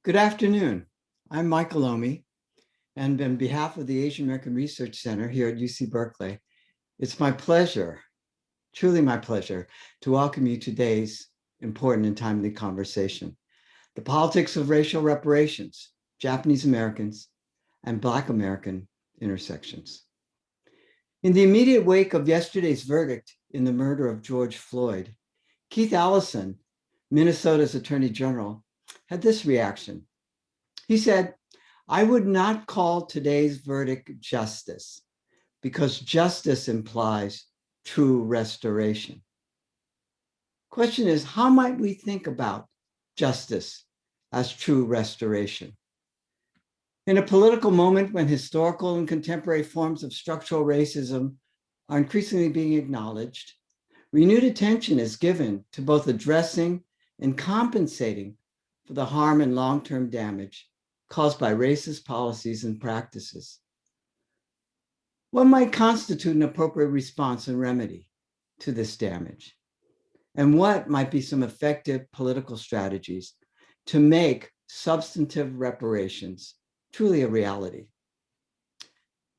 Good afternoon. I'm Michael Omi, and on behalf of the Asian American Research Center here at UC Berkeley, it's my pleasure, truly my pleasure, to welcome you to today's important and timely conversation, the politics of racial reparations, Japanese Americans, and Black American intersections. In the immediate wake of yesterday's verdict in the murder of George Floyd, Keith Allison, Minnesota's Attorney General, had this reaction. He said, "I would not call today's verdict justice because justice implies true restoration." Question is, how might we think about justice as true restoration? In a political moment when historical and contemporary forms of structural racism are increasingly being acknowledged, renewed attention is given to both addressing and compensating for the harm and long-term damage caused by racist policies and practices. What might constitute an appropriate response and remedy to this damage? And what might be some effective political strategies to make substantive reparations truly a reality?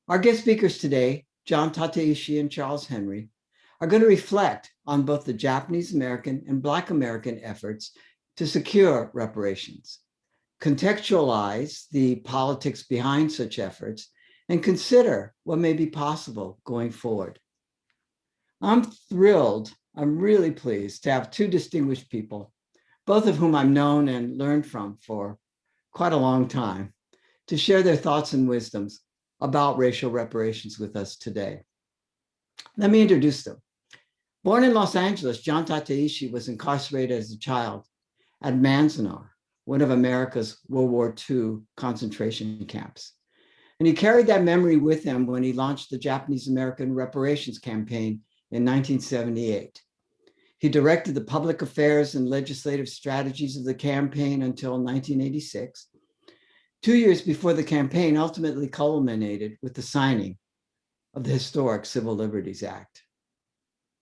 Our guest speakers today, John Tateishi and Charles Henry, are going to reflect on both the Japanese American and Black American efforts to secure reparations, contextualize the politics behind such efforts, and consider what may be possible going forward. I'm thrilled, I'm really pleased to have two distinguished people, both of whom I've known and learned from for quite a long time, to share their thoughts and wisdoms about racial reparations with us today. Let me introduce them. Born in Los Angeles, John Tateishi was incarcerated as a child at Manzanar, one of America's World War II concentration camps. And he carried that memory with him when he launched the Japanese American Reparations campaign in 1978. He directed the public affairs and legislative strategies of the campaign until 1986, 2 years before the campaign ultimately culminated with the signing of the historic Civil Liberties Act.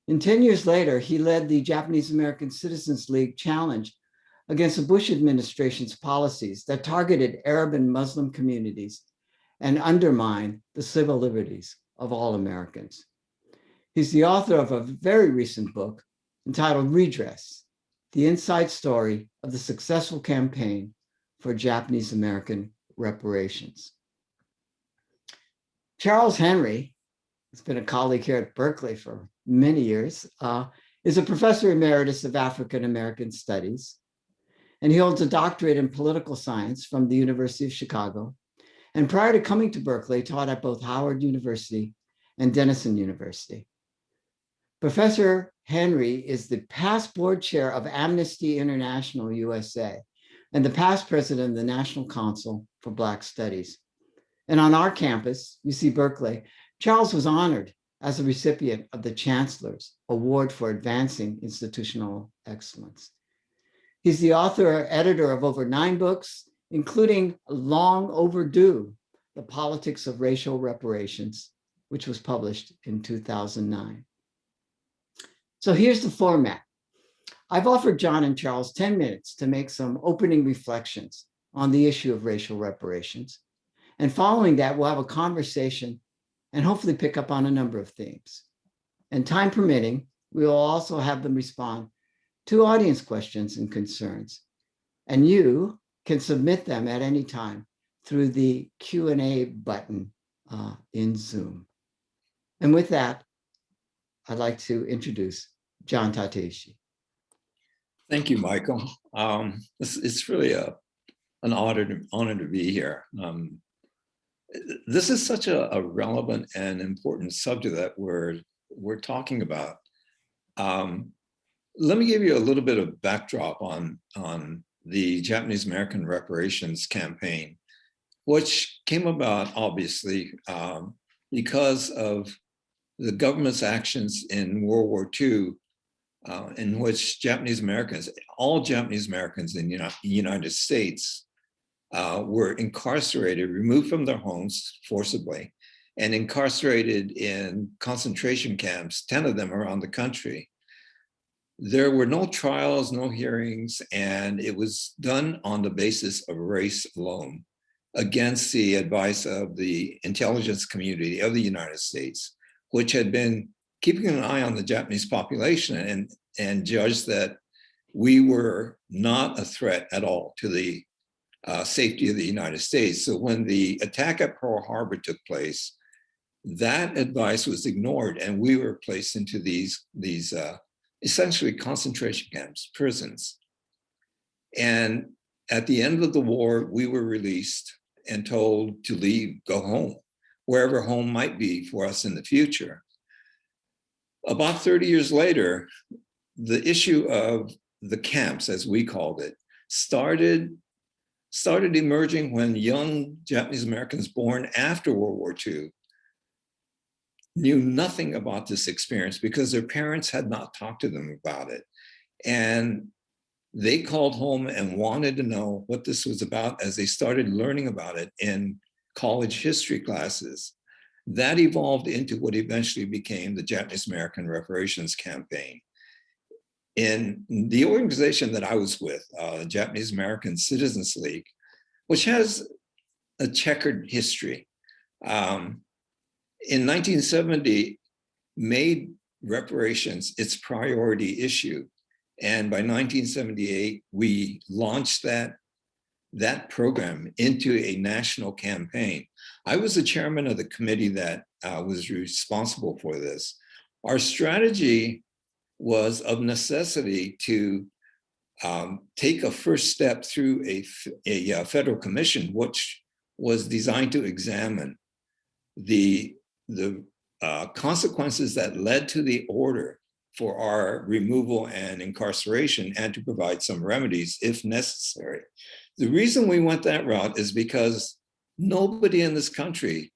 And 10 years later, he led the Japanese American Citizens League challenge against the Bush administration's policies that targeted Arab and Muslim communities and undermined the civil liberties of all Americans. He's the author of a very recent book entitled Redress, the inside story of the successful campaign for Japanese American reparations. Charles Henry, who's been a colleague here at Berkeley for many years, is a professor emeritus of African American Studies, and he holds a doctorate in political science from the University of Chicago. And prior to coming to Berkeley, taught at both Howard University and Denison University. Professor Henry is the past board chair of Amnesty International USA and the past president of the National Council for Black Studies. And on our campus, UC Berkeley, Charles was honored as a recipient of the Chancellor's Award for Advancing Institutional Excellence. He's the author or editor of over 9 books, including Long Overdue, The Politics of Racial Reparations, which was published in 2009. So here's the format. I've offered John and Charles 10 minutes to make some opening reflections on the issue of racial reparations. And following that, we'll have a conversation and hopefully pick up on a number of themes. And time permitting, we will also have them respond to audience questions and concerns. And you can submit them at any time through the Q&A button in Zoom. And with that, I'd like to introduce John Tateishi. Thank you, Michael. It's really an honor to be here. This is such a relevant and important subject that we're talking about. Let me give you a little bit of backdrop on the Japanese American reparations campaign, which came about obviously because of the government's actions in World War II, in which Japanese Americans, all Japanese Americans in the United States were incarcerated, removed from their homes forcibly, and incarcerated in concentration camps, 10 of them around the country. there were no trials, no hearings, and it was done on the basis of race alone, against the advice of the intelligence community of the United States, which had been keeping an eye on the Japanese population and judged that we were not a threat at all to the safety of the United States. So when the attack at Pearl Harbor took place, that advice was ignored, and we were placed into these essentially concentration camps, prisons. And at the end of the war, we were released and told to leave, go home, wherever home might be for us in the future. About 30 years later, the issue of the camps, as we called it, started emerging when young Japanese Americans born after World War II knew nothing about this experience because their parents had not talked to them about it. And they called home and wanted to know what this was about as they started learning about it in college history classes. That evolved into what eventually became the Japanese American Reparations Campaign. In the organization that I was with, Japanese American Citizens League, which has a checkered history, in 1970 made reparations its priority issue. And by 1978, we launched that program into a national campaign. I was the chairman of the committee that was responsible for this. Our strategy was of necessity to take a first step through a federal commission, which was designed to examine the consequences that led to the order for our removal and incarceration, and to provide some remedies if necessary. The reason we went that route is because nobody in this country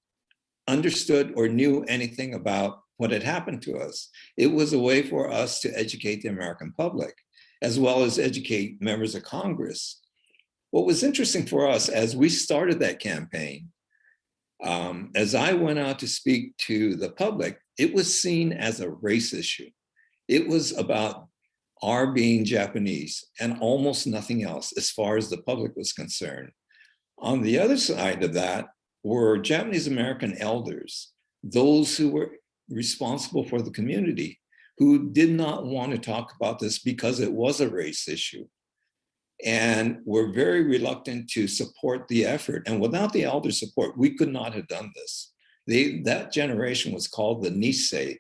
understood or knew anything about what had happened to us. It was a way for us to educate the American public, as well as educate members of Congress. What was interesting for us as we started that campaign, as I went out to speak to the public, it was seen as a race issue. It was about our being Japanese and almost nothing else as far as the public was concerned. On the other side of that were Japanese American elders, those who were responsible for the community, who did not want to talk about this because it was a race issue, and were very reluctant to support the effort. And without the elder support, we could not have done this. That generation was called the Nisei,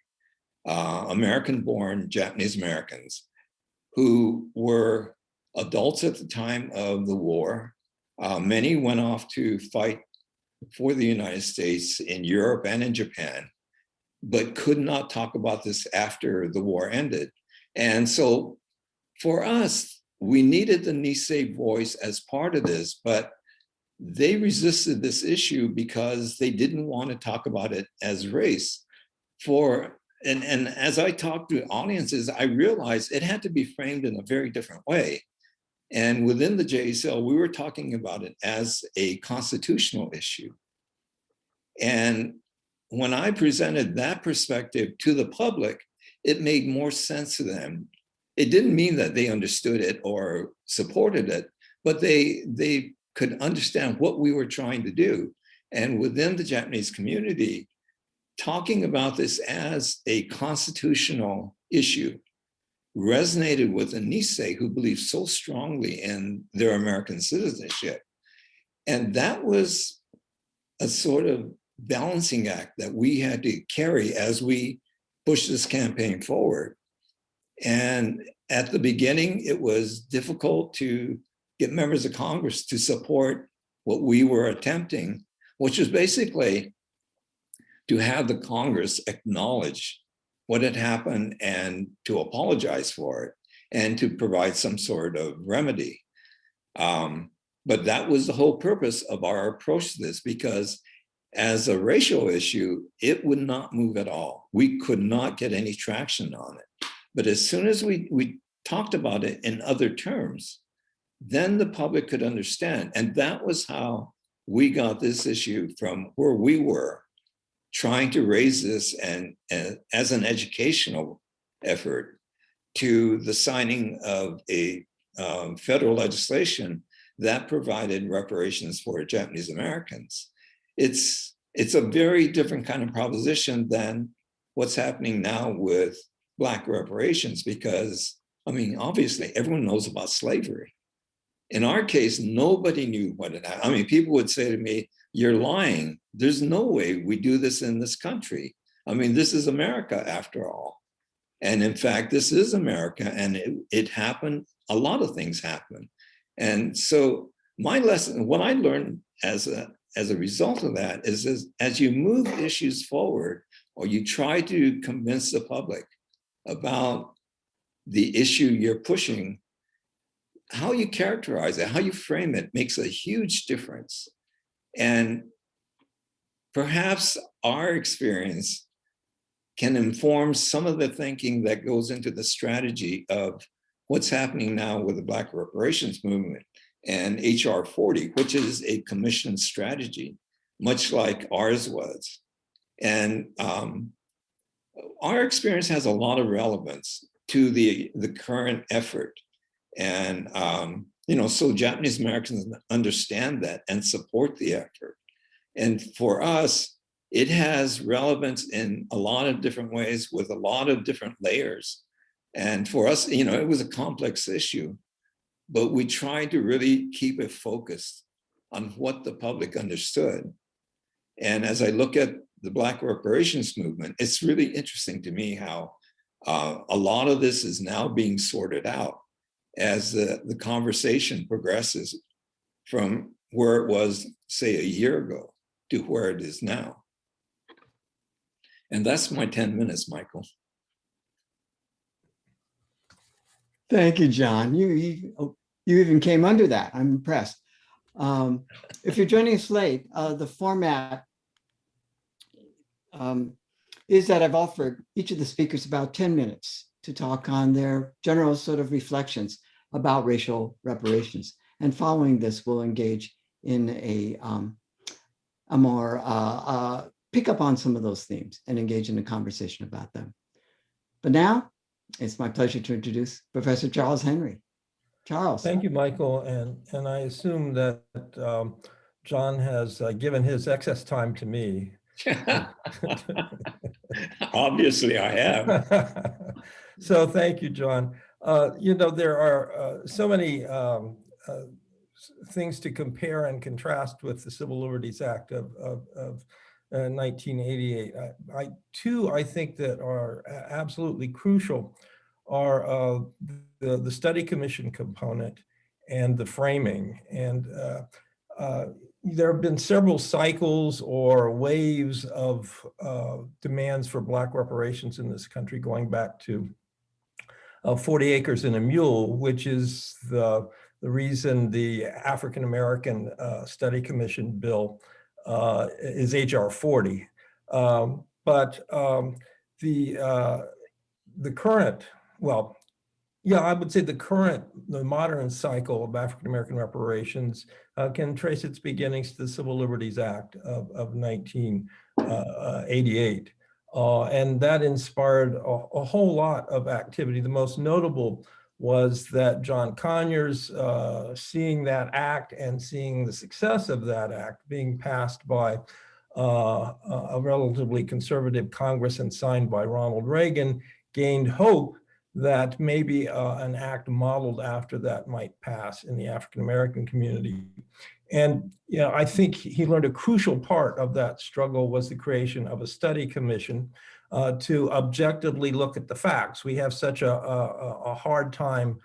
American-born Japanese Americans, who were adults at the time of the war. Many went off to fight for the United States in Europe and in Japan, but could not talk about this after the war ended. And so for us, we needed the Nisei voice as part of this, but they resisted this issue because they didn't want to talk about it as race. And as I talked to audiences, I realized it had to be framed in a very different way. And within the JSL, we were talking about it as a constitutional issue. And when I presented that perspective to the public, it made more sense to them. It didn't mean that they understood it or supported it, but they could understand what we were trying to do. And within the Japanese community, talking about this as a constitutional issue resonated with the Nisei, who believed so strongly in their American citizenship. And that was a sort of balancing act that we had to carry as we pushed this campaign forward. And at the beginning, it was difficult to get members of Congress to support what we were attempting, which was basically to have the Congress acknowledge what had happened and to apologize for it and to provide some sort of remedy. But that was the whole purpose of our approach to this, because as a racial issue, it would not move at all. We could not get any traction on it. But as soon as we talked about it in other terms, then the public could understand. And that was how we got this issue from where we were, trying to raise this and as an educational effort, to the signing of a federal legislation that provided reparations for Japanese Americans. It's a very different kind of proposition than what's happening now with Black reparations, because, I mean, obviously everyone knows about slavery. In our case, nobody knew what it happened. I mean, people would say to me, "You're lying. There's no way we do this in this country. I mean, this is America after all." And in fact, this is America, and it happened. A lot of things happen. And so my lesson, what I learned as a result of that is, as you move issues forward, or you try to convince the public about the issue you're pushing, how you characterize it, how you frame it makes a huge difference. And perhaps our experience can inform some of the thinking that goes into the strategy of what's happening now with the Black reparations movement and HR 40, which is a commission strategy, much like ours was. And our experience has a lot of relevance to the current effort. And so Japanese Americans understand that and support the effort. And for us, it has relevance in a lot of different ways with a lot of different layers. And for us, it was a complex issue, but we tried to really keep it focused on what the public understood. And as I look at the Black reparations movement, it's really interesting to me how a lot of this is now being sorted out as the conversation progresses from where it was, say, a year ago to where it is now. And that's my 10 minutes, Michael. Thank you, John. You even came under that. I'm impressed. If you're joining us late, the format is that I've offered each of the speakers about 10 minutes to talk on their general sort of reflections about racial reparations. And following this, we'll engage in a more pick up on some of those themes and engage in a conversation about them. But now it's my pleasure to introduce Professor Charles Henry. Charles. Thank you, Michael. And I assume that John has given his excess time to me. Obviously, I have. So thank you, John. There are so many things to compare and contrast with the Civil Liberties Act of 1988. I think that are absolutely crucial are the study commission component and the framing. And there have been several cycles or waves of demands for Black reparations in this country going back to 40 Acres and a Mule, which is the reason the African American Study Commission bill is HR 40. But the current, I would say the modern cycle of African American reparations can trace its beginnings to the Civil Liberties Act of 1988. And that inspired a whole lot of activity. The most notable was that John Conyers, seeing that act and seeing the success of that act being passed by a relatively conservative Congress and signed by Ronald Reagan, gained hope that maybe an act modeled after that might pass in the African American community. And I think he learned a crucial part of that struggle was the creation of a study commission to objectively look at the facts. We have such a hard time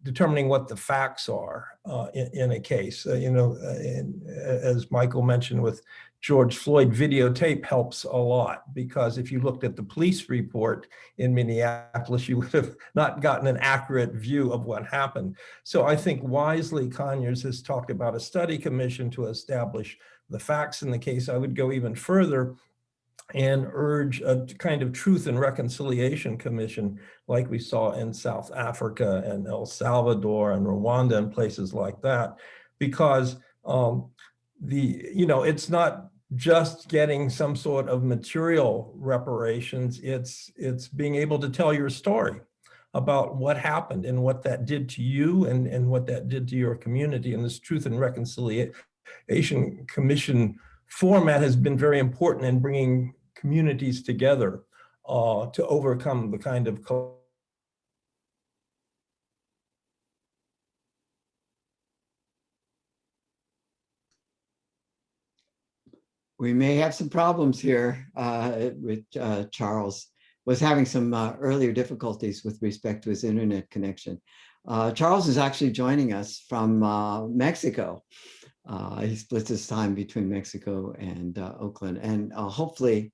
determining what the facts are in a case. As Michael mentioned with George Floyd, videotape helps a lot, because if you looked at the police report in Minneapolis, you would have not gotten an accurate view of what happened. So I think wisely Conyers has talked about a study commission to establish the facts in the case. I would go even further and urge a kind of truth and reconciliation commission like we saw in South Africa and El Salvador and Rwanda and places like that, because it's not just getting some sort of material reparations, it's being able to tell your story. about what happened and what that did to you and what that did to your community. And this Truth and Reconciliation Commission format has been very important in bringing communities together to overcome the kind of We may have some problems here with Charles. Was having some earlier difficulties with respect to his internet connection. Charles is actually joining us from Mexico. He splits his time between Mexico and Oakland, and hopefully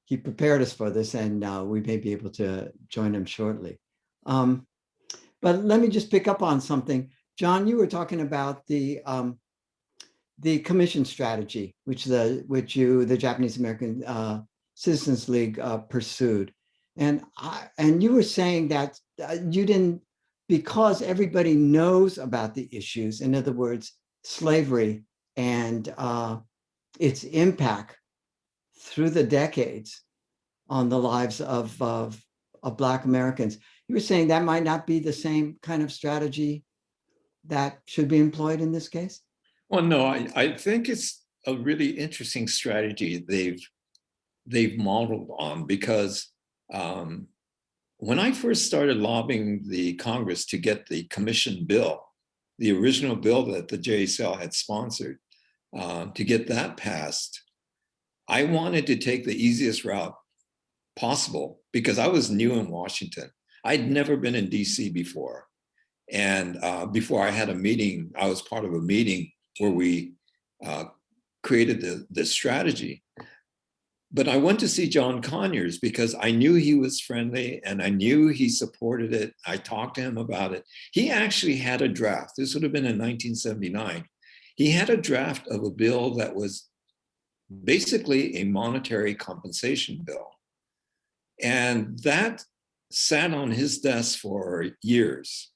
he prepared us for this, and we may be able to join him shortly. But let me just pick up on something. John, you were talking about the commission strategy, which the Japanese American Citizens League pursued, and you were saying that you didn't, because everybody knows about the issues. In other words, slavery and its impact through the decades on the lives of Black Americans. You were saying that might not be the same kind of strategy that should be employed in this case? Well, no, I think it's a really interesting strategy they've modeled on, because when I first started lobbying the Congress to get the commission bill, the original bill that the JSL had sponsored, to get that passed, I wanted to take the easiest route possible because I was new in Washington. I'd never been in DC before. And before I had a meeting, I was part of a meeting where we created the strategy. But I went to see John Conyers because I knew he was friendly and I knew he supported it. I talked to him about it. He actually had a draft. This would have been in 1979. He had a draft of a bill that was basically a monetary compensation bill. And that sat on his desk for years.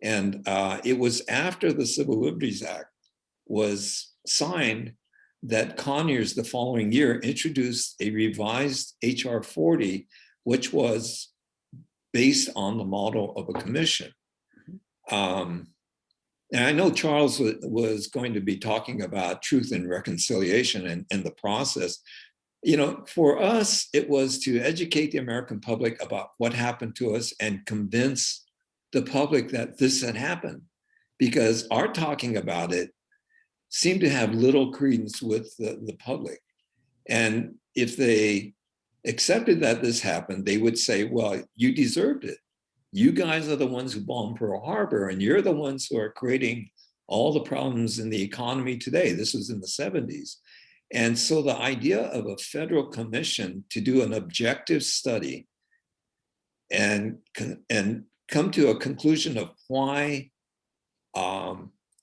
And it was after the Civil Liberties Act was signed that Conyers the following year introduced a revised HR 40, which was based on the model of a commission. And I know Charles was going to be talking about truth and reconciliation and the process. You know, for us, it was to educate the American public about what happened to us and convince the public that this had happened, because our talking about it seemed to have little credence with the public. And if they accepted that this happened, they would say, well, you deserved it. You guys are the ones who bombed Pearl Harbor, and you're the ones who are creating all the problems in the economy today. This was in the 70s. And so the idea of a federal commission to do an objective study and come to a conclusion of why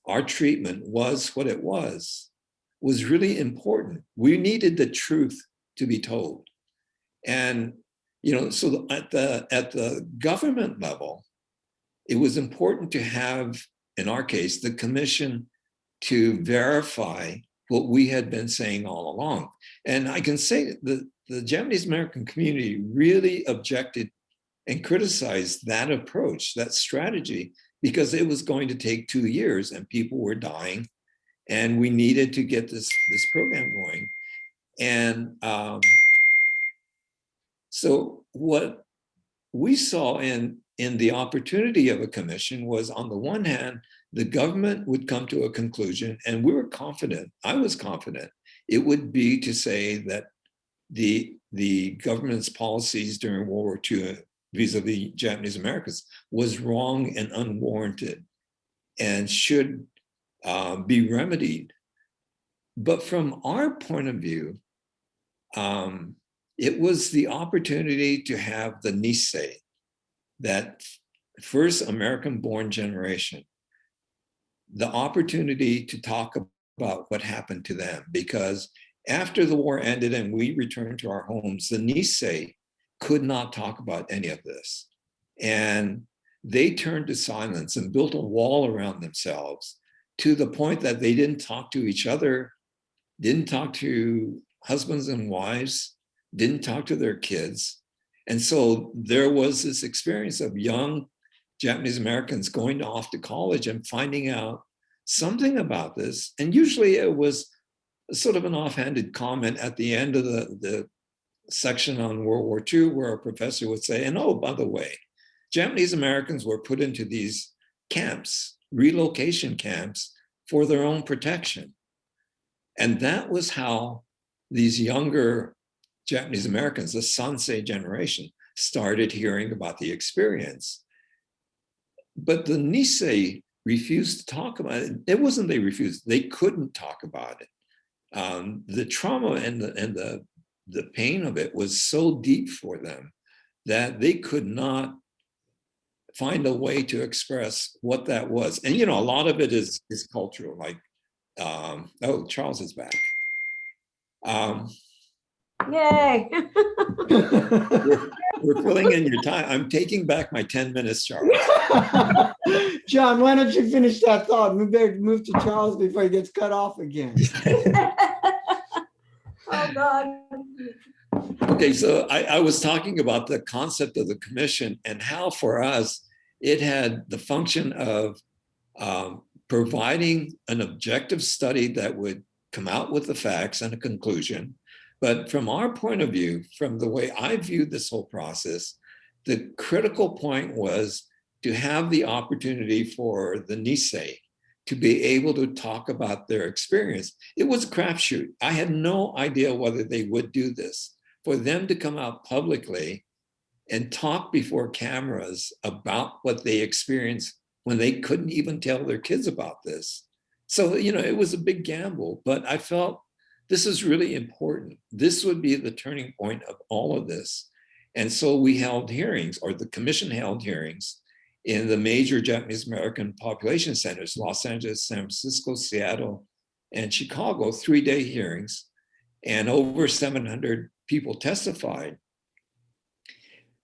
our treatment was what it was really important. We needed the truth to be told. And, you know, so at the government level, it was important to have, in our case, the commission to verify what we had been saying all along. And I can say that the Japanese American community really objected and criticized that approach, that strategy, because it was going to take 2 years and people were dying and we needed to get this program going. And so what we saw in the opportunity of a commission was, on the one hand, the government would come to a conclusion, and we were confident, I was confident, it would be to say that the government's policies during World War II vis-a-vis Japanese Americans was wrong and unwarranted and should be remedied. But from our point of view, it was the opportunity to have the Nisei, that first American-born generation, the opportunity to talk about what happened to them. Because after the war ended and we returned to our homes, the Nisei could not talk about any of this. And they turned to silence and built a wall around themselves, to the point that they didn't talk to each other, didn't talk to husbands and wives, didn't talk to their kids. And so there was this experience of young Japanese Americans going off to college and finding out something about this. And usually it was sort of an offhanded comment at the end of the section on World War II, where a professor would say, and oh, by the way, Japanese Americans were put into these camps, relocation camps, for their own protection. And that was how these younger Japanese Americans, the Sansei generation, started hearing about the experience. But the Nisei refused to talk about it. It wasn't they refused, they couldn't talk about it. The trauma and the pain of it was so deep for them that they could not find a way to express what that was. And a lot of it is cultural, like, oh, Charles is back. Yay. We're filling in your time. I'm taking back my 10 minutes, Charles. John, why don't you finish that thought? We better move to Charles before he gets cut off again. Oh, God. Okay, so I was talking about the concept of the commission and how for us, it had the function of providing an objective study that would come out with the facts and a conclusion. But from our point of view, from the way I viewed this whole process, the critical point was to have the opportunity for the Nisei to be able to talk about their experience. It was a crapshoot. I had no idea whether they would do this. For them to come out publicly and talk before cameras about what they experienced when they couldn't even tell their kids about this. So, it was a big gamble, but I felt this is really important. This would be the turning point of all of this. And so we held hearings, or the commission held hearings, in the major Japanese American population centers, Los Angeles, San Francisco, Seattle, and Chicago, 3-day hearings, and over 700 people testified.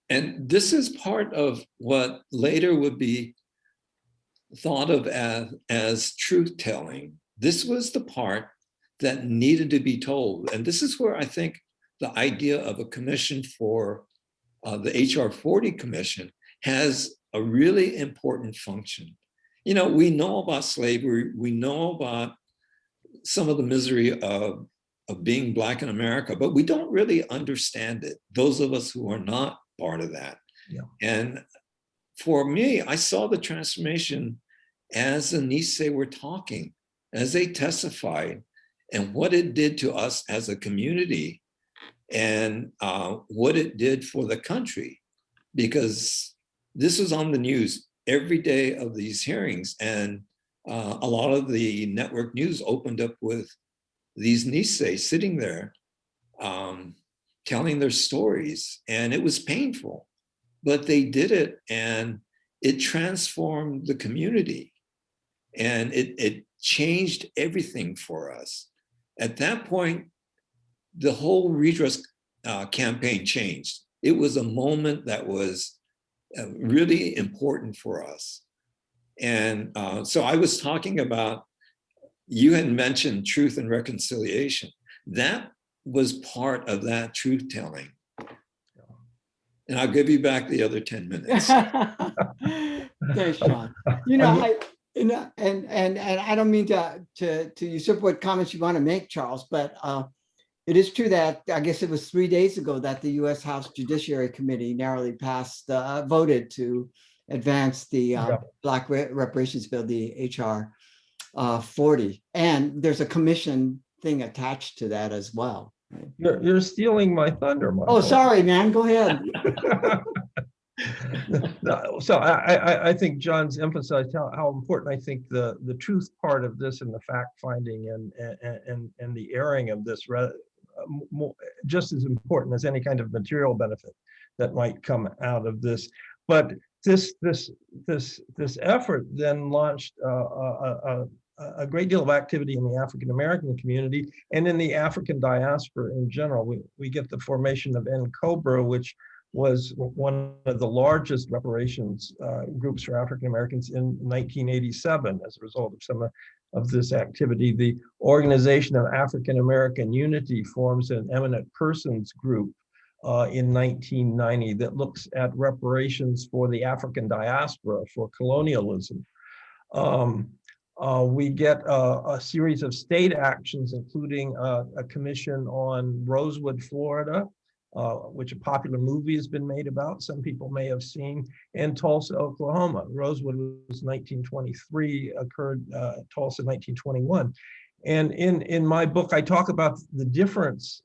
And this is part of what later would be thought of as truth-telling. This was the part that needed to be told. And this is where I think the idea of a commission for the HR 40 commission has a really important function. We know about slavery, we know about some of the misery of being Black in America, but we don't really understand it, those of us who are not part of that. Yeah. And for me, I saw the transformation as the Nisei were talking, as they testified, and what it did to us as a community, and what it did for the country, because this was on the news every day of these hearings, and a lot of the network news opened up with these Nisei sitting there telling their stories, and it was painful, but they did it, and it transformed the community, and it changed everything for us. At that point, the whole Redress campaign changed. It was a moment that was really important for us. And so I was talking about, you had mentioned truth and reconciliation. That was part of that truth telling. And I'll give you back the other 10 minutes. Thanks, Sean. And I don't mean to usurp what comments you want to make, Charles, but it is true that I guess it was 3 days ago that the U.S. House Judiciary Committee narrowly voted to advance the Black Reparations Bill, the HR 40. And there's a commission thing attached to that as well. Right? You're stealing my thunder, Michael. Oh, sorry, man. Go ahead. No, so I think John's emphasized how important I think the truth part of this and the fact finding and the airing of this just as important as any kind of material benefit that might come out of this. But this effort then launched a great deal of activity in the African American community and in the African diaspora in general. We get the formation of NCOBRA, which was one of the largest reparations groups for African Americans in 1987 as a result of some of this activity. The Organization of African American Unity forms an eminent persons group in 1990 that looks at reparations for the African diaspora for colonialism. We get a series of state actions, including a commission on Rosewood, Florida, which a popular movie has been made about, some people may have seen, and Tulsa, Oklahoma. Rosewood was 1923, occurred Tulsa 1921. And in my book, I talk about the difference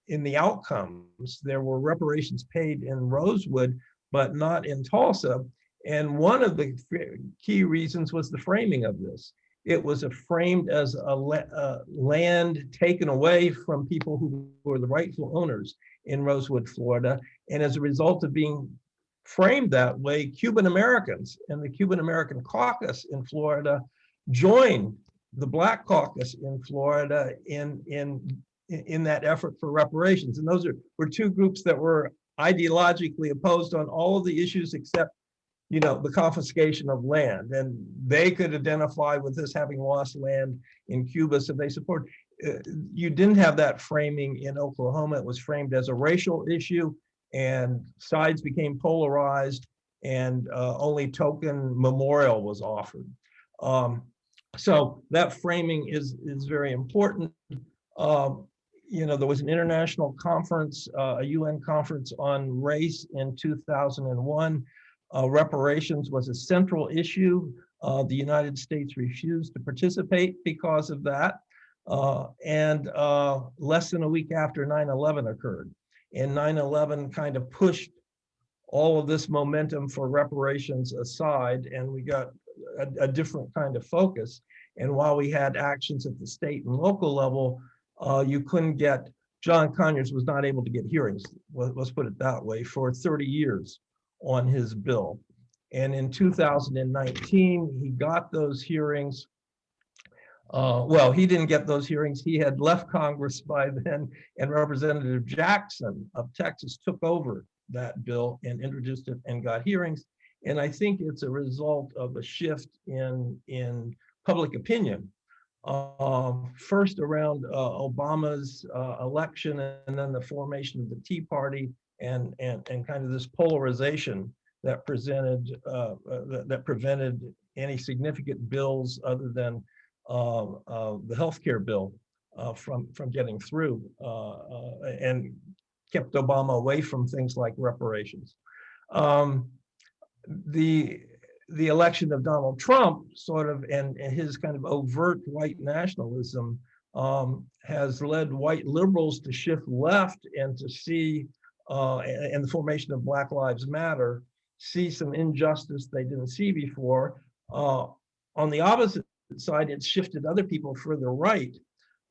in the outcomes. There were reparations paid in Rosewood, but not in Tulsa. And one of the key reasons was the framing of this. It was framed as a land taken away from people who were the rightful owners in Rosewood, Florida. And as a result of being framed that way, Cuban Americans and the Cuban American caucus in Florida joined the Black caucus in Florida in that effort for reparations. And those were two groups that were ideologically opposed on all of the issues except, you know, the confiscation of land. And they could identify with this having lost land in Cuba, so they support. You didn't have that framing in Oklahoma. It was framed as a racial issue, and sides became polarized, and only token memorial was offered. So that framing is very important. You know, there was an international conference, a UN conference on race in 2001. Reparations was a central issue. The United States refused to participate because of that. And less than a week after 9/11 occurred. And 9/11 kind of pushed all of this momentum for reparations aside, and we got a different kind of focus. And while we had actions at the state and local level, you couldn't get, John Conyers was not able to get hearings, let's put it that way, for 30 years on his bill. And in 2019, he got those hearings. Well, he didn't get those hearings. He had left Congress by then, and Representative Jackson of Texas took over that bill and introduced it and got hearings. And I think it's a result of a shift in public opinion. First around Obama's election, and then the formation of the Tea Party, and kind of this polarization that prevented any significant bills other than the healthcare bill from getting through, and kept Obama away from things like reparations. The election of Donald Trump, sort of, and his kind of overt white nationalism has led white liberals to shift left and to see, and the formation of Black Lives Matter, see some injustice they didn't see before. On the opposite side, it's shifted other people further right.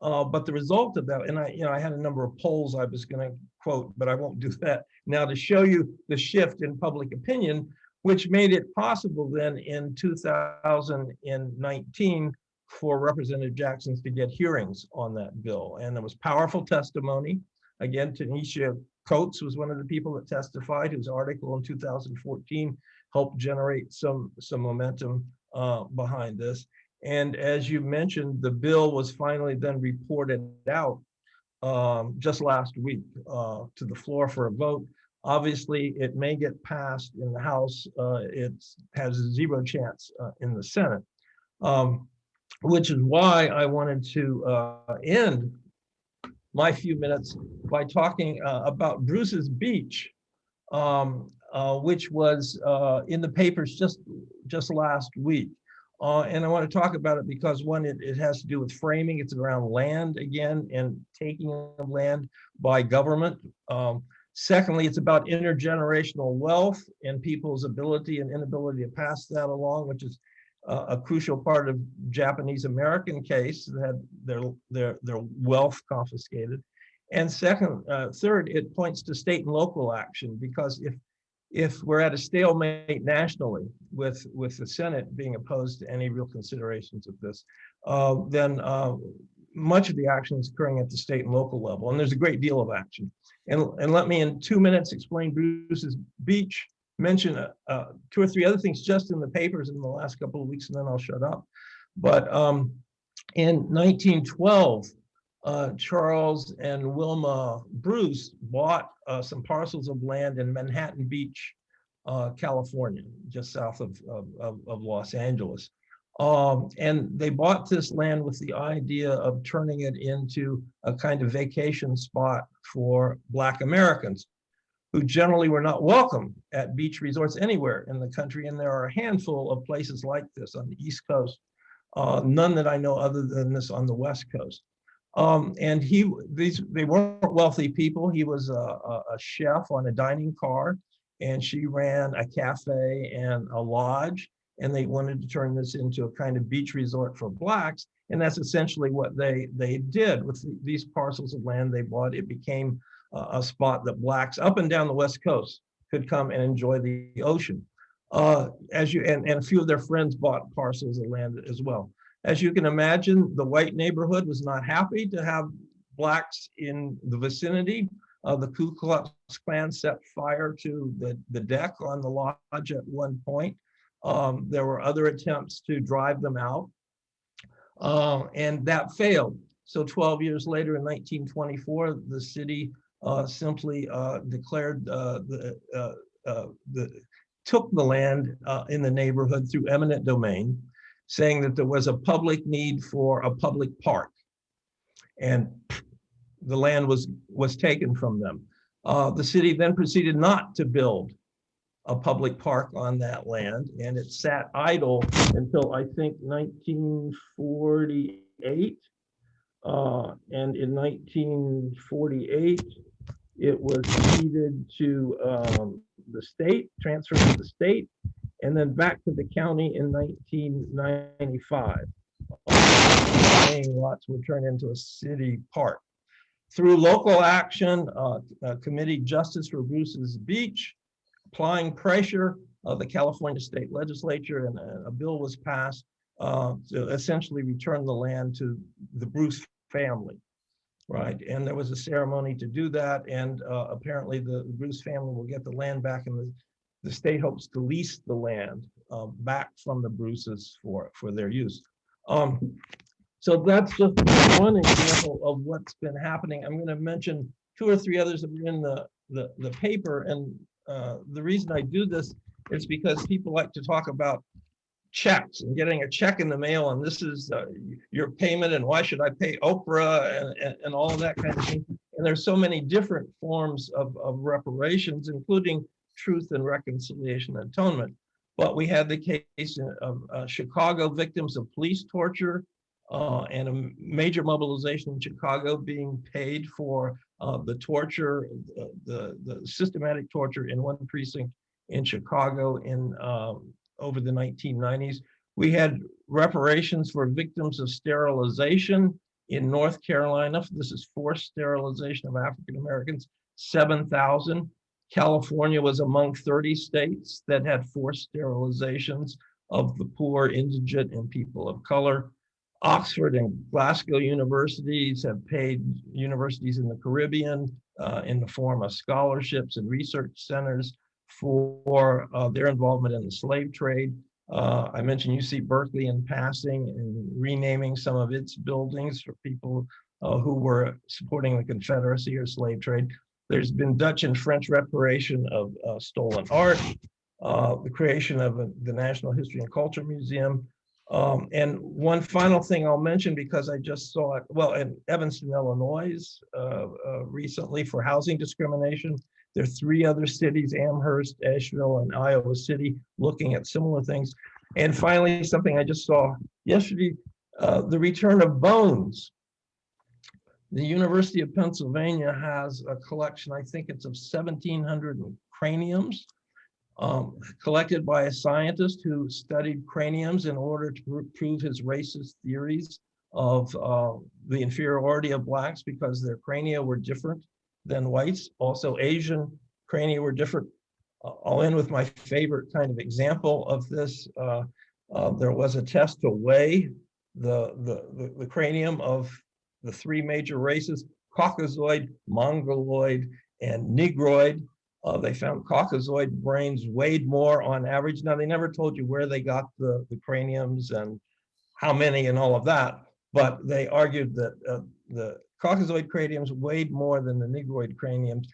But the result of that, and I had a number of polls I was going to quote, but I won't do that now, to show you the shift in public opinion, which made it possible then in 2019 for Representative Jackson to get hearings on that bill. And there was powerful testimony. Again, Tanisha Coates was one of the people that testified, whose article in 2014 helped generate some momentum behind this. And as you mentioned, the bill was finally then reported out just last week to the floor for a vote. Obviously, it may get passed in the House. It has a zero chance in the Senate, which is why I wanted to end my few minutes by talking about Bruce's Beach, which was in the papers just last week. And I want to talk about it because, one, it has to do with framing. It's around land again, and taking of land by government. Secondly, it's about intergenerational wealth and people's ability and inability to pass that along, which is a crucial part of Japanese American case that had their wealth confiscated. And third, it points to state and local action, because if we're at a stalemate nationally with the Senate being opposed to any real considerations of this, then much of the action is occurring at the state and local level, and there's a great deal of action. And let me, in 2 minutes, explain Bruce's Beach, mention 2 or 3 other things just in the papers in the last couple of weeks, and then I'll shut up. But in 1912, Charles and Wilma Bruce bought some parcels of land in Manhattan Beach, California, just south of Los Angeles. And they bought this land with the idea of turning it into a kind of vacation spot for Black Americans, who generally were not welcome at beach resorts anywhere in the country. And there are a handful of places like this on the East Coast, none that I know other than this on the West Coast. And they weren't wealthy people. He was a chef on a dining car, and she ran a cafe and a lodge, and they wanted to turn this into a kind of beach resort for Blacks. And that's essentially what they did with these parcels of land they bought. It became a spot that Blacks up and down the West Coast could come and enjoy the ocean. And a few of their friends bought parcels of land as well. As you can imagine, the white neighborhood was not happy to have Blacks in the vicinity. The Ku Klux Klan set fire to the deck on the lodge at one point. There were other attempts to drive them out, and that failed. So 12 years later, in 1924, the city simply declared took the land in the neighborhood through eminent domain, saying that there was a public need for a public park, and the land was taken from them. The city then proceeded not to build a public park on that land, and it sat idle until I think 1948. And in 1948, it was ceded to the state, transferred to the state, and then back to the county in 1995. Lots were turned into a city park. Through local action, Committee Justice for Bruce's Beach, applying pressure of the California State Legislature, and a bill was passed to essentially return the land to the Bruce family, right? And there was a ceremony to do that, and apparently the Bruce family will get the land back, and the state hopes to lease the land back from the Bruces for their use. So that's just one example of what's been happening. I'm going to mention 2 or 3 others that were in the paper, and the reason I do this is because people like to talk about checks and getting a check in the mail, and this is your payment, and why should I pay Oprah, and all of that kind of thing. And there's so many different forms of reparations, including truth and reconciliation and atonement. But we had the case of Chicago victims of police torture, and a major mobilization in Chicago being paid for the torture, the systematic torture in one precinct in Chicago in over the 1990s. We had reparations for victims of sterilization in North Carolina. This is forced sterilization of African Americans, 7,000. California was among 30 states that had forced sterilizations of the poor, indigent, and people of color. Oxford and Glasgow universities have paid universities in the Caribbean in the form of scholarships and research centers for their involvement in the slave trade. I mentioned UC Berkeley in passing and renaming some of its buildings for people who were supporting the Confederacy or slave trade. There's been Dutch and French reparation of stolen art, the creation of the National History and Culture Museum. And one final thing I'll mention, because I just saw it, well, in Evanston, Illinois, recently for housing discrimination. There are 3 other cities, Amherst, Asheville, and Iowa City, looking at similar things. And finally, something I just saw yesterday, the return of bones. The University of Pennsylvania has a collection, I think it's of 1,700 craniums, collected by a scientist who studied craniums in order to prove his racist theories of the inferiority of Blacks because their crania were different than whites. Also, Asian crania were different. I'll end with my favorite kind of example of this. There was a test to weigh the cranium of the 3 major races: Caucasoid, Mongoloid, and Negroid. They found Caucasoid brains weighed more on average. Now, they never told you where they got the craniums and how many and all of that, but they argued that the Caucasoid craniums weighed more than the Negroid craniums.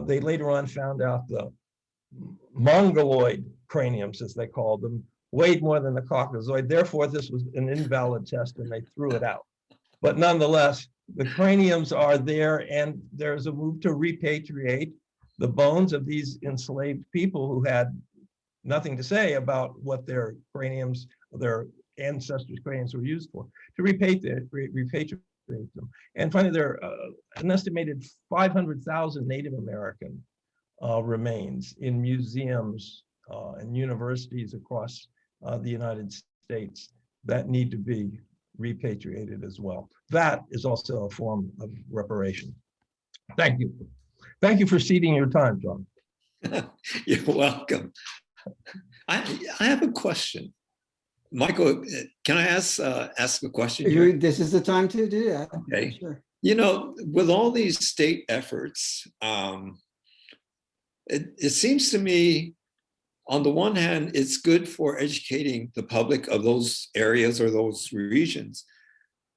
They later on found out the Mongoloid craniums, as they called them, weighed more than the Caucasoid. Therefore, this was an invalid test and they threw it out. But nonetheless, the craniums are there, and there's a move to repatriate the bones of these enslaved people who had nothing to say about what their craniums, their ancestors' craniums were used for, to repatriate them. And finally, there are an estimated 500,000 Native American remains in museums and universities across the United States that need to be repatriated as well. That is also a form of reparation. Thank you. Thank you for ceding your time, John. You're welcome. I have a question. Michael, can I ask a question here? This is the time to do that. Okay. Sure. You know, with all these state efforts, it seems to me, on the one hand, it's good for educating the public of those areas or those regions.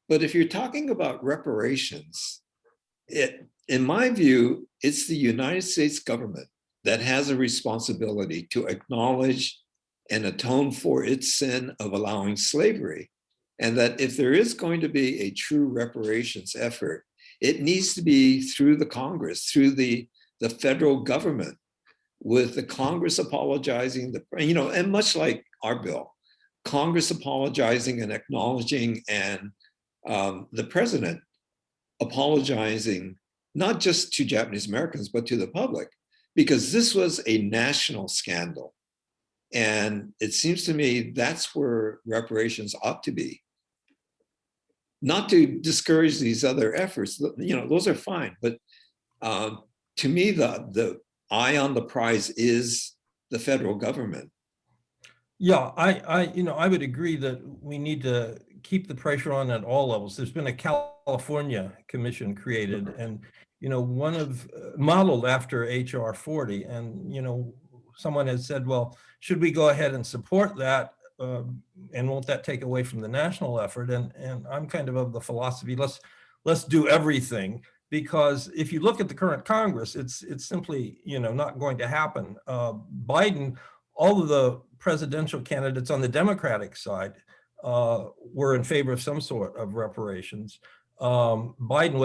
But if you're talking about reparations, in my view, it's the United States government that has a responsibility to acknowledge and atone for its sin of allowing slavery. And that if there is going to be a true reparations effort, it needs to be through the Congress, through the federal government, with the Congress apologizing, and much like our bill, Congress apologizing and acknowledging, and the president apologizing, not just to Japanese Americans, but to the public, because this was a national scandal. And it seems to me that's where reparations ought to be. Not to discourage these other efforts, those are fine, but to me, the eye on the prize is the federal government. Yeah, I would agree that we need to keep the pressure on at all levels. There's been a California commission created, and one of modeled after HR 40, and someone has said, well, should we go ahead and support that, and won't that take away from the national effort? And I'm kind of the philosophy, let's do everything. Because if you look at the current Congress, it's simply not going to happen. Biden, all of the presidential candidates on the Democratic side were in favor of some sort of reparations. Biden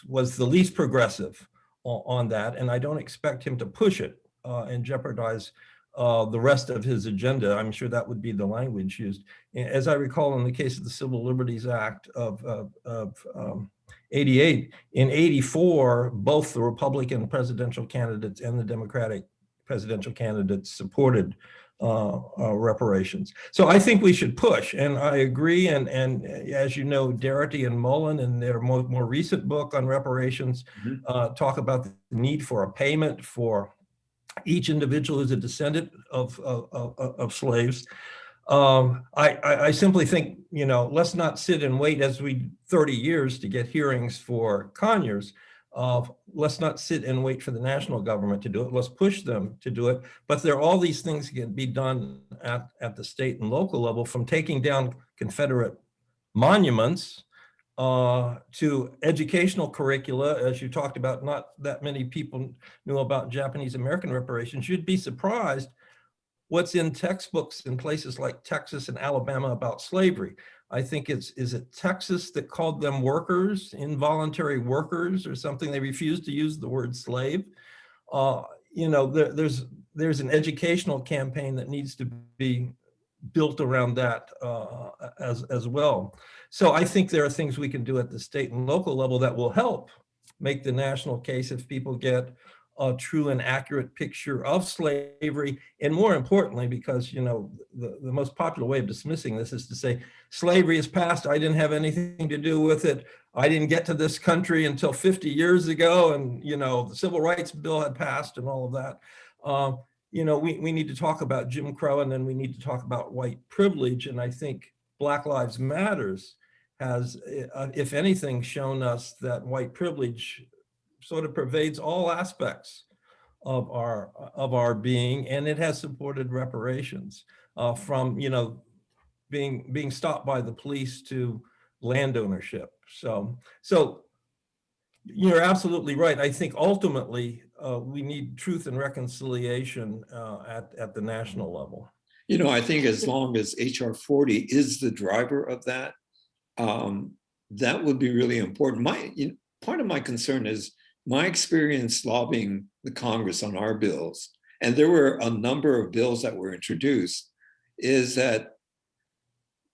was the least progressive on that, and I don't expect him to push it and jeopardize the rest of his agenda. I'm sure that would be the language used. As I recall, in the case of the Civil Liberties Act of 88, in 84, both the Republican presidential candidates and the Democratic presidential candidates supported reparations. So I think we should push, and I agree. And as you know, Darity and Mullen, in their more recent book on reparations, talk about the need for a payment for each individual who's a descendant of slaves. I simply think, let's not sit and wait as 30 years to get hearings for Conyers. Let's not sit and wait for the national government to do it. Let's push them to do it. But there are all these things that can be done at the state and local level, from taking down Confederate monuments to educational curricula. As you talked about, not that many people knew about Japanese American reparations. You'd be surprised what's in textbooks in places like Texas and Alabama about slavery. I think is it Texas that called them workers, involuntary workers or something? They refused to use the word slave. There's an educational campaign that needs to be built around that as well. So I think there are things we can do at the state and local level that will help make the national case if people get a true and accurate picture of slavery. And more importantly, because the most popular way of dismissing this is to say slavery is past, I didn't have anything to do with it, I didn't get to this country until 50 years ago, and the Civil Rights Bill had passed and all of that. We need to talk about Jim Crow, and then we need to talk about white privilege. And I think Black Lives Matters has, if anything, shown us that white privilege sort of pervades all aspects of our being, and it has supported reparations, from being stopped by the police to land ownership. So you're absolutely right. I think ultimately we need truth and reconciliation at the national level. You know, I think as long as HR 40 is the driver of that, that would be really important. Part of my concern is my experience lobbying the Congress on our bills, and there were a number of bills that were introduced, is that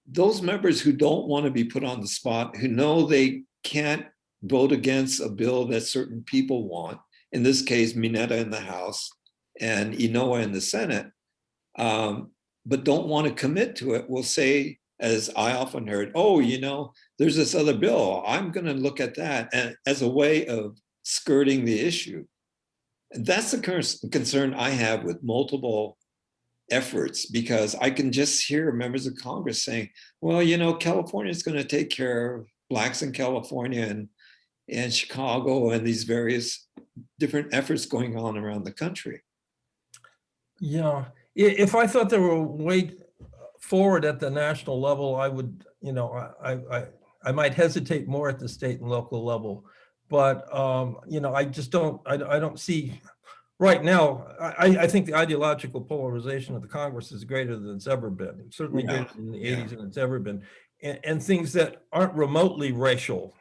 those members who don't want to be put on the spot, who know they can't vote against a bill that certain people want, in this case, Mineta in the House and Inoue in the Senate, but don't want to commit to it, will say, as I often heard, oh, you know, there's this other bill, I'm going to look at that, and as a way of skirting the issue. And that's the concern I have with multiple efforts, because I can just hear members of Congress saying, well, you know, California is going to take care of Blacks in California and Chicago and these various different efforts going on around the country. Yeah, if I thought there were a way forward at the national level, I would, you know, I might hesitate more at the state and local level, but you know, I just don't, I don't see right now. I think the ideological polarization of the Congress is greater than it's ever been. It's certainly greater than the 80s than it's ever been, and things that aren't remotely racial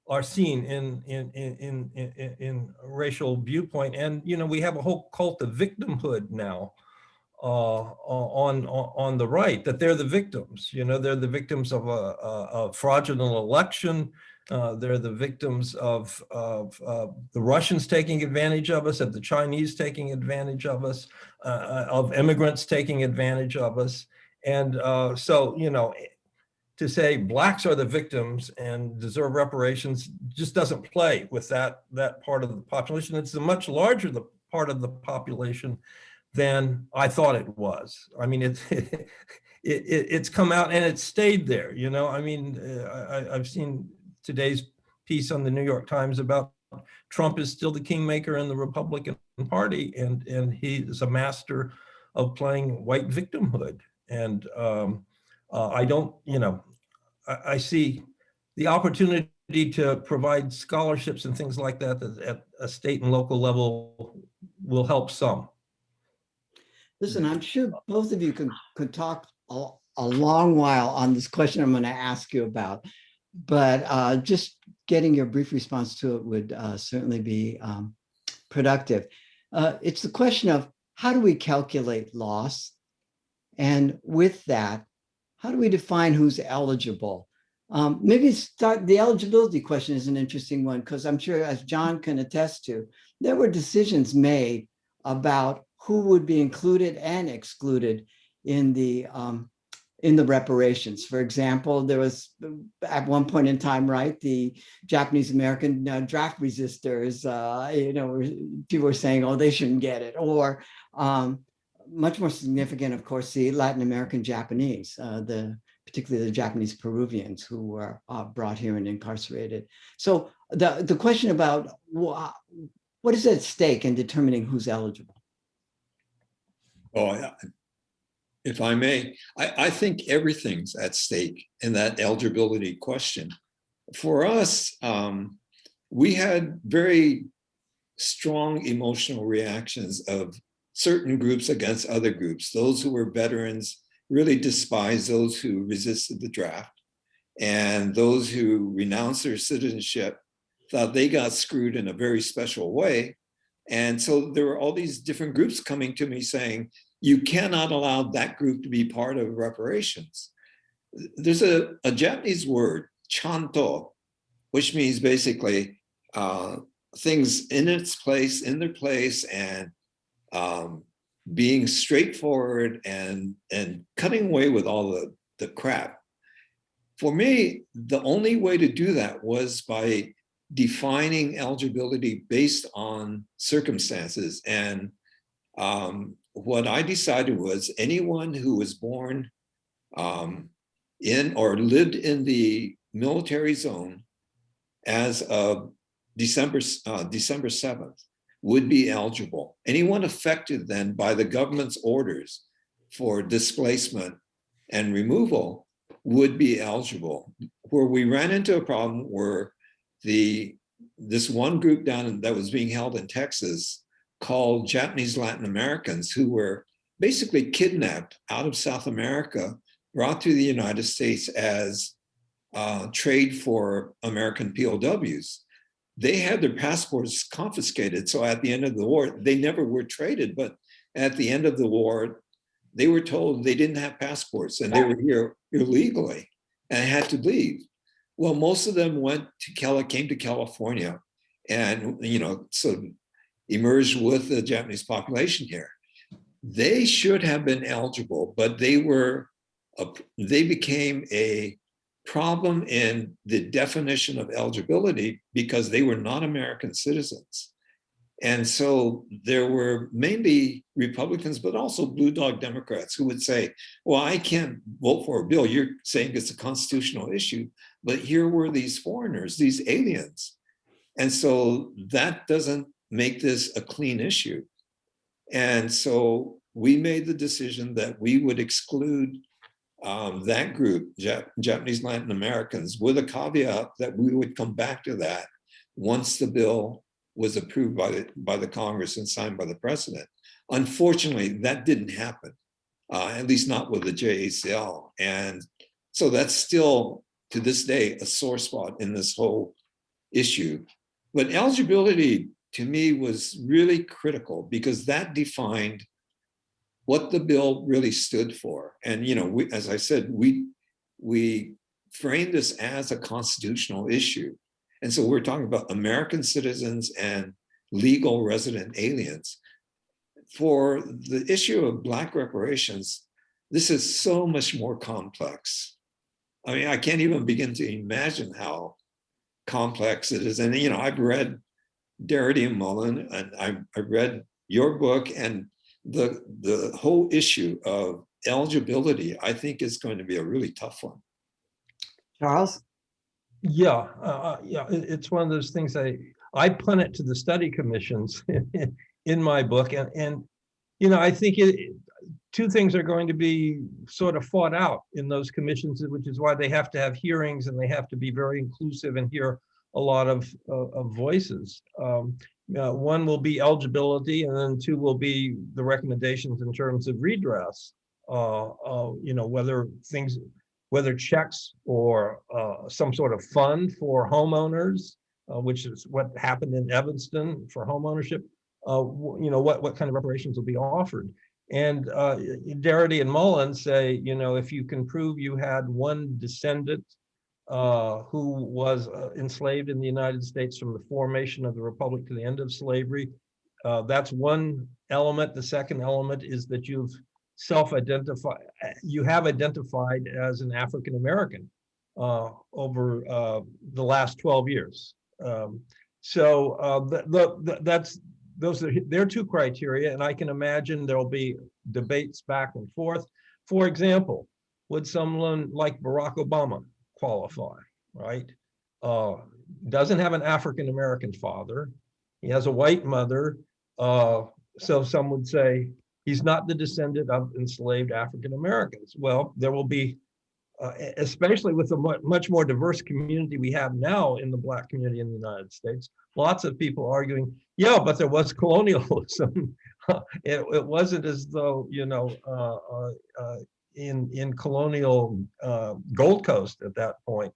are seen in racial viewpoint. And you know, we have a whole cult of victimhood now on the right, that they're the victims. You know, they're the victims of a fraudulent election. They're the victims of the Russians taking advantage of us, of the Chinese taking advantage of us, of immigrants taking advantage of us. And so, you know, to say Blacks are the victims and deserve reparations just doesn't play with that part of the population. It's a much larger part of the population than I thought it was. I mean, it's come out and it's stayed there. You know, I mean, I've seen today's piece on the New York Times about Trump is still the kingmaker in the Republican Party, and he is a master of playing white victimhood. And I don't, you know, I see the opportunity to provide scholarships and things like that at a state and local level will help some. Listen, I'm sure both of you could talk a long while on this question I'm going to ask you about, but just getting your brief response to it would certainly be productive. It's the question of how do we calculate loss? And with that, how do we define who's eligible? Maybe start, the eligibility question is an interesting one, because I'm sure, as John can attest to, there were decisions made about who would be included and excluded in the reparations. For example, there was at one point in time, right, the Japanese American draft resistors, you know, people were saying, oh, they shouldn't get it. Or much more significant, of course, the Latin American Japanese, particularly the Japanese Peruvians who were brought here and incarcerated. So the question about what is at stake in determining who's eligible? Oh, if I may, I think everything's at stake in that eligibility question. For us, we had very strong emotional reactions of certain groups against other groups. Those who were veterans really despised those who resisted the draft, and those who renounced their citizenship thought they got screwed in a very special way. And so there were all these different groups coming to me saying, you cannot allow that group to be part of reparations. There's a Japanese word, chanto, which means basically things in their place, and being straightforward and cutting away with all the crap. For me, the only way to do that was by defining eligibility based on circumstances. And what I decided was anyone who was born in or lived in the military zone as of December 7th would be eligible. Anyone affected then by the government's orders for displacement and removal would be eligible. Where we ran into a problem were this one group that was being held in Texas called Japanese Latin Americans, who were basically kidnapped out of South America, brought to the United States as trade for American POWs. They had their passports confiscated. So at the end of the war, they never were traded, but at the end of the war, they were told they didn't have passports and they were here illegally and had to leave. Well, most of them came to California and, so emerged with the Japanese population here. They should have been eligible, but they became a problem in the definition of eligibility because they were not American citizens. And so there were mainly Republicans, but also blue dog Democrats who would say, well, I can't vote for a bill. You're saying it's a constitutional issue, but here were these foreigners, these aliens. And so that doesn't make this a clean issue. And so we made the decision that we would exclude that group, Japanese Latin Americans, with a caveat that we would come back to that once the bill was approved by the Congress and signed by the president. Unfortunately, that didn't happen, at least not with the JACL. And so that's still, to this day, a sore spot in this whole issue. But eligibility, to me, was really critical because that defined what the bill really stood for. And, as I said, we framed this as a constitutional issue. And so we're talking about American citizens and legal resident aliens. For the issue of Black reparations, this is so much more complex. I mean, I can't even begin to imagine how complex it is. And, I've read Darity and Mullen, and I read your book, and the whole issue of eligibility, I think, is going to be a really tough one. Charles? Yeah, it's one of those things I put it to the study commissions in my book, and I think two things are going to be sort of fought out in those commissions, which is why they have to have hearings and they have to be very inclusive and hear a lot of voices. One will be eligibility, and then two will be the recommendations in terms of redress. Whether checks or some sort of fund for homeowners, which is what happened in Evanston for home ownership. What kind of reparations will be offered. And Darity and Mullen say, if you can prove you had one descendant who was enslaved in the United States from the formation of the Republic to the end of slavery, that's one element. The second element is that you have identified as an African American over the last 12 years. Those are their two criteria, and I can imagine there'll be debates back and forth. For example, would someone like Barack Obama qualify, right? Doesn't have an African American father. He has a white mother. So some would say he's not the descendant of enslaved African Americans. Well, there will be, especially with the much more diverse community we have now in the Black community in the United States, lots of people arguing, yeah, but there was colonialism. It wasn't as though, in colonial Gold Coast at that point,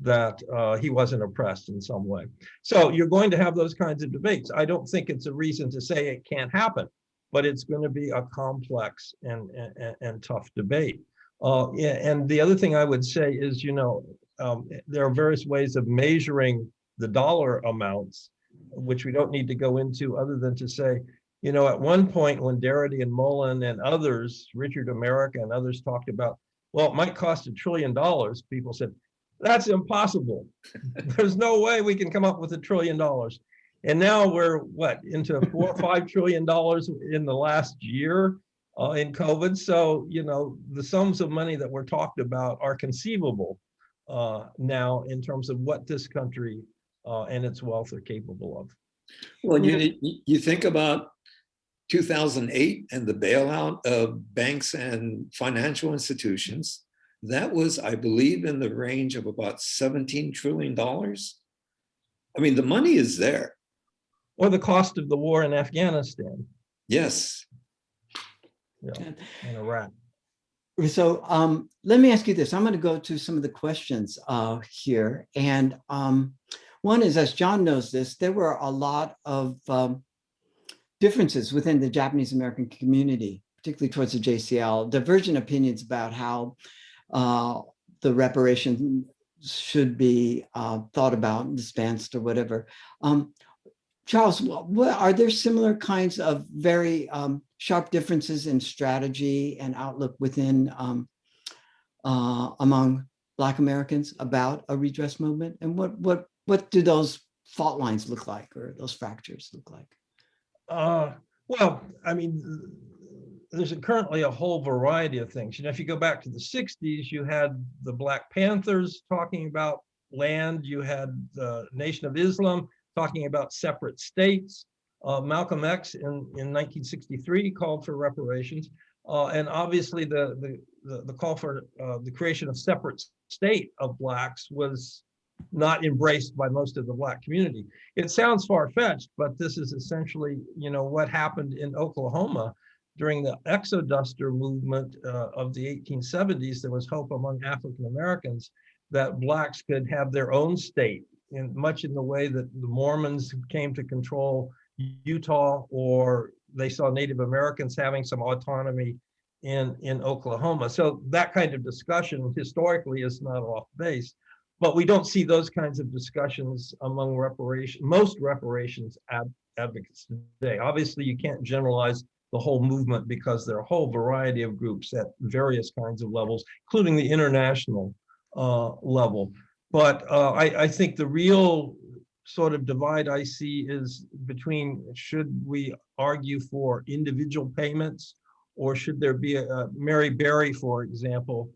that he wasn't oppressed in some way. So you're going to have those kinds of debates. I don't think it's a reason to say it can't happen, but it's going to be a complex and tough debate. And the other thing I would say is, there are various ways of measuring the dollar amounts, which we don't need to go into other than to say, at one point when Darity and Mullen and others, Richard America and others talked about, well, it might cost $1 trillion. People said, that's impossible. There's no way we can come up with $1 trillion. And now we're into $4 or $5 trillion in the last year in COVID. So, the sums of money that we're talked about are conceivable now in terms of what this country and its wealth are capable of. Well, you think about 2008 and the bailout of banks and financial institutions. that was, I believe, in the range of about $17 trillion. I mean, the money is there. Or the cost of the war in Afghanistan, Yes. and Iraq. So let me ask you this. I'm going to go to some of the questions here. And one is, as John knows this, there were a lot of differences within the Japanese American community, particularly towards the JCL, divergent opinions about how the reparations should be thought about, dispensed or whatever. Charles, are there similar kinds of very sharp differences in strategy and outlook within among Black Americans about a redress movement? And what do those fault lines look like, or those fractures look like? Well, I mean, there's currently a whole variety of things. You know, if you go back to the 60s, you had the Black Panthers talking about land. You had the Nation of Islam talking about separate states. Malcolm X in 1963 called for reparations. And obviously the call for the creation of separate state of Blacks was not embraced by most of the Black community. It sounds far-fetched, but this is essentially, you know, what happened in Oklahoma during the Exoduster movement of the 1870s. There was hope among African Americans that Blacks could have their own state, in much in the way that the Mormons came to control Utah, or they saw Native Americans having some autonomy in Oklahoma. So that kind of discussion historically is not off base, but we don't see those kinds of discussions among most reparations advocates today. Obviously, you can't generalize the whole movement because there are a whole variety of groups at various kinds of levels, including the international level. But I think the real sort of divide I see is between, should we argue for individual payments, or should there be Mary Berry, for example,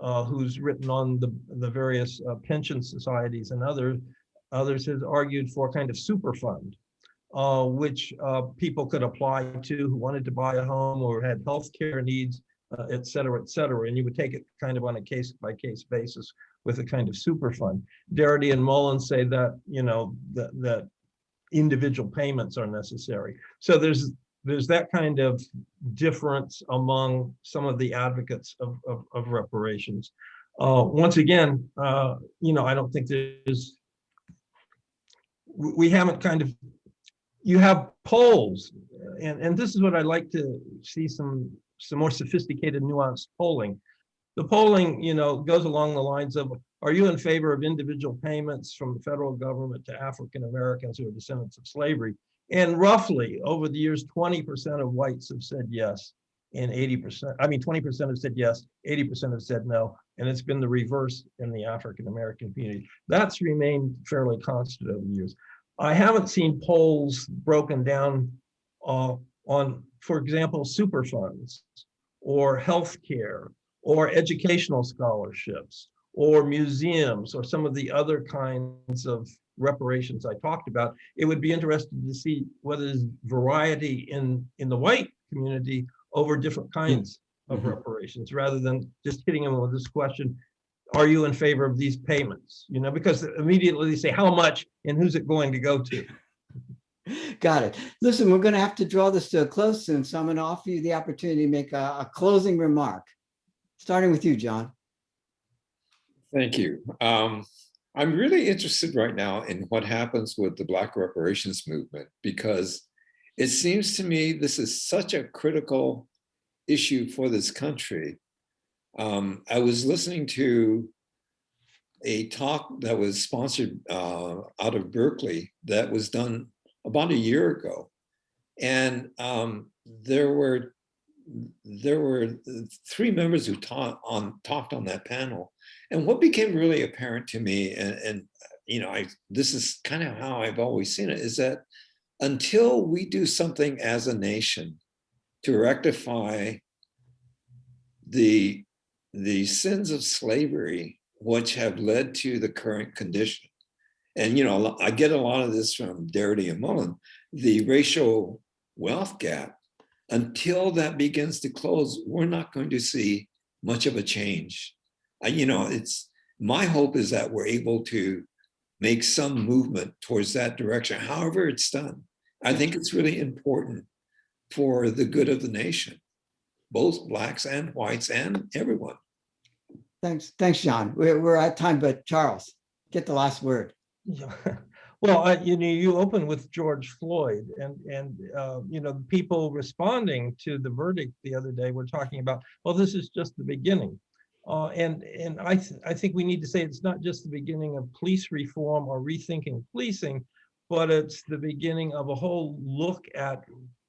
who's written on the various pension societies, and others has argued for a kind of super fund, which people could apply to who wanted to buy a home or had healthcare needs, et cetera, and you would take it kind of on a case-by-case basis with a kind of super fund. Darity and Mullins say that, you know, that individual payments are necessary. So there's that kind of difference among some of the advocates of reparations. Once again, you know, I don't think we haven't kind of, you have polls, and this is what I'd like to see, some more sophisticated, nuanced polling. The polling, you know, goes along the lines of, are you in favor of individual payments from the federal government to African Americans who are descendants of slavery? And roughly over the years, 20% of whites have said yes, and 20% have said yes, 80% have said no. And it's been the reverse in the African American community. That's remained fairly constant over the years. I haven't seen polls broken down on, for example, super funds or healthcare or educational scholarships or museums or some of the other kinds of reparations I talked about. It would be interesting to see whether there's variety in the white community over different kinds of reparations, rather than just hitting them with this question, are you in favor of these payments? You know, because immediately they say how much and who's it going to go to? Got it. Listen, we're going to have to draw this to a close soon, so I'm going to offer you the opportunity to make a closing remark, starting with you, John. Thank you. I'm really interested right now in what happens with the Black reparations movement, because it seems to me this is such a critical issue for this country. I was listening to a talk that was sponsored out of Berkeley that was done about a year ago. And there were three members who talked on that panel. And what became really apparent to me, and you know, this is kind of how I've always seen it, is that until we do something as a nation to rectify the sins of slavery, which have led to the current condition. And, you know, I get a lot of this from Darity and Mullen, the racial wealth gap. Until that begins to close, we're not going to see much of a change. It's my hope is that we're able to make some movement towards that direction, however it's done. I think it's really important for the good of the nation, both blacks and whites and everyone. Thanks, John. We're at time, but Charles, get the last word. Yeah. Well, you open with George Floyd, and the people responding to the verdict the other day were talking about, well, this is just the beginning. And I think we need to say it's not just the beginning of police reform or rethinking policing, but it's the beginning of a whole look at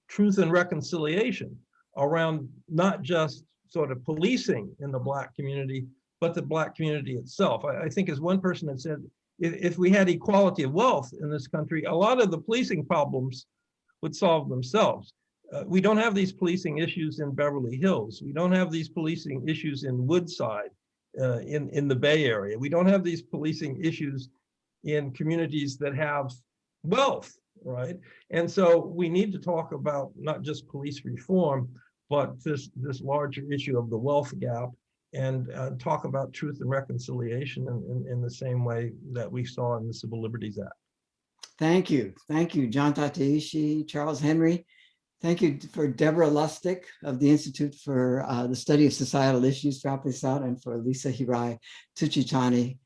truth and reconciliation around not just sort of policing in the Black community, but the Black community itself. I think as one person had said, if we had equality of wealth in this country, a lot of the policing problems would solve themselves. We don't have these policing issues in Beverly Hills. We don't have these policing issues in Woodside, in the Bay Area. We don't have these policing issues in communities that have wealth, right? And so we need to talk about not just police reform, but this larger issue of the wealth gap, and talk about truth and reconciliation in the same way that we saw in the Civil Liberties Act. Thank you, John Tateishi, Charles Henry. Thank you for Deborah Lustig of the Institute for the Study of Societal Issues for helping us out, and for Lisa Hirai Tsuchitani,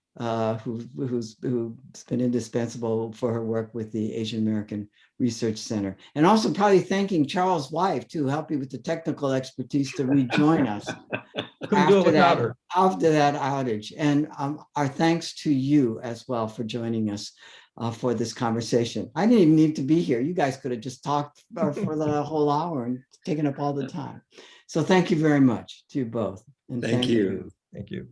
who's been indispensable for her work with the Asian American Research Center. And also probably thanking Charles' wife too, helping with the technical expertise to rejoin us after that outage. And our thanks to you as well for joining us for this conversation. I didn't even need to be here. You guys could have just talked for the whole hour and taken up all the time. So thank you very much to you both. And thank you. Thank you.